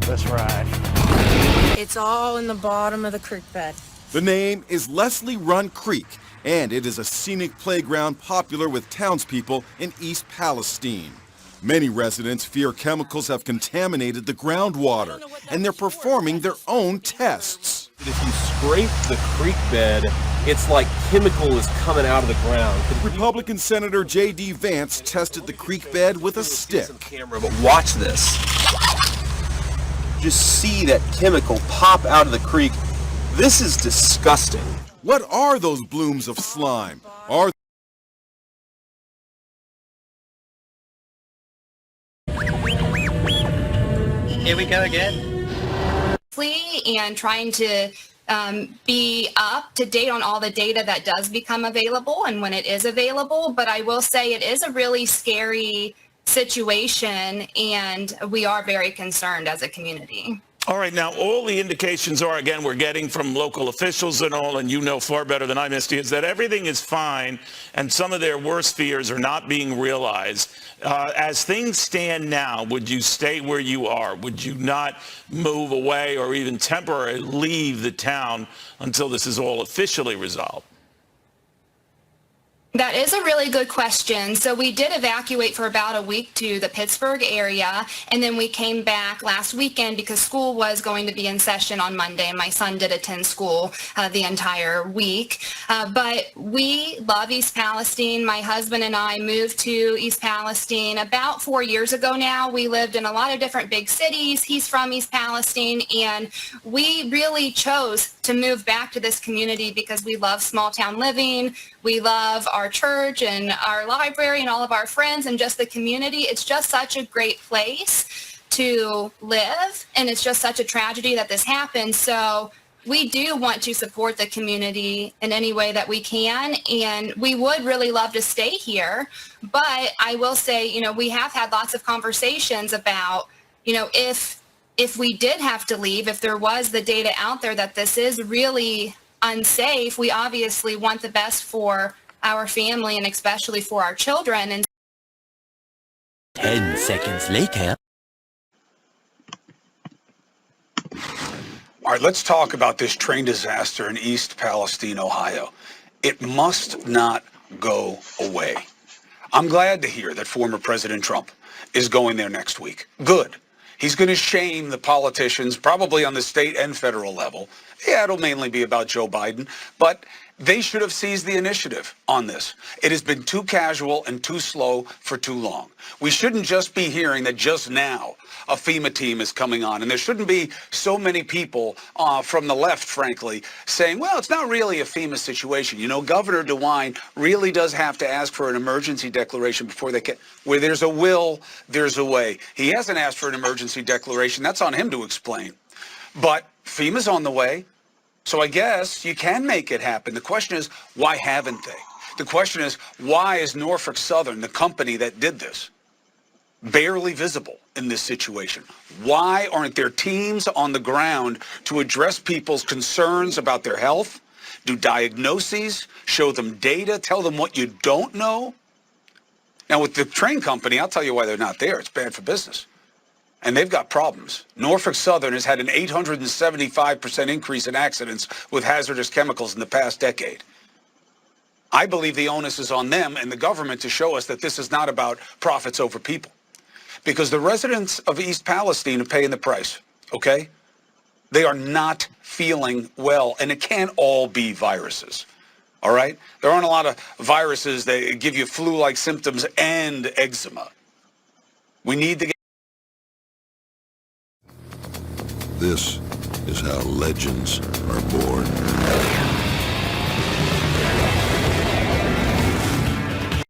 this rash. It's all in the bottom of the creek bed. The name is Leslie Run Creek, and it is a scenic playground popular with townspeople in East Palestine. Many residents fear chemicals have contaminated the groundwater, and they're performing their own tests. If you scrape the creek bed, it's like chemical is coming out of the ground. Republican Senator J.D. Vance tested the creek bed with a stick. But watch this. Just see that chemical pop out of the creek. This is disgusting. What are those blooms of slime? Are Here we go again. And trying to be up to date on all the data that does become available and when it is available. But I will say it is a really scary situation, and we are very concerned as a community. All right, now all the indications are, again, we're getting from local officials and all, and you know far better than I, Misty, is that everything is fine and some of their worst fears are not being realized. As things stand now, would you stay where you are? Would you not move away or even temporarily leave the town until this is all officially resolved? That is a really good question. So we did evacuate for about a week to the Pittsburgh area, and then we came back last weekend because school was going to be in session on Monday, and my son did attend school the entire week. But we love East Palestine. My husband and I moved to East Palestine about 4 years ago now. We lived in a lot of different big cities. He's from East Palestine, and we really chose to move back to this community because we love small town living. We love our church and our library and all of our friends and just the community. It's just such a great place to live, and it's just such a tragedy that this happened. So we do want to support the community in any way that we can, and we would really love to stay here. But I will say, you know, we have had lots of conversations about, you know, if we did have to leave, if there was the data out there that this is really unsafe, we obviously want the best for our family and especially for our children. And 10 seconds later. All right, let's talk about this train disaster in East Palestine, Ohio. It must not go away. I'm glad to hear that former President Trump is going there next week. Good. He's going to shame the politicians, probably on the state and federal level. Yeah, it'll mainly be about Joe Biden, but they should have seized the initiative on this. It has been too casual and too slow for too long. We shouldn't just be hearing that just now a FEMA team is coming on, and there shouldn't be so many people from the left, frankly, saying, well, it's not really a FEMA situation. You know, Governor DeWine really does have to ask for an emergency declaration before they can. Where there's a will, there's a way. He hasn't asked for an emergency declaration. That's on him to explain. But FEMA's on the way, so I guess you can make it happen. The question is, why haven't they? The question is, why is Norfolk Southern, the company that did this, barely visible in this situation? Why aren't there teams on the ground to address people's concerns about their health, do diagnoses, show them data, tell them what you don't know? Now, with the train company, I'll tell you why they're not there. It's bad for business. And they've got problems. Norfolk Southern has had an 875% increase in accidents with hazardous chemicals in the past decade. I believe the onus is on them and the government to show us that this is not about profits over people. Because the residents of East Palestine are paying the price, okay? They are not feeling well, and it can't all be viruses, all right? There aren't a lot of viruses that give you flu-like symptoms and eczema. We need to get... This is how legends are born.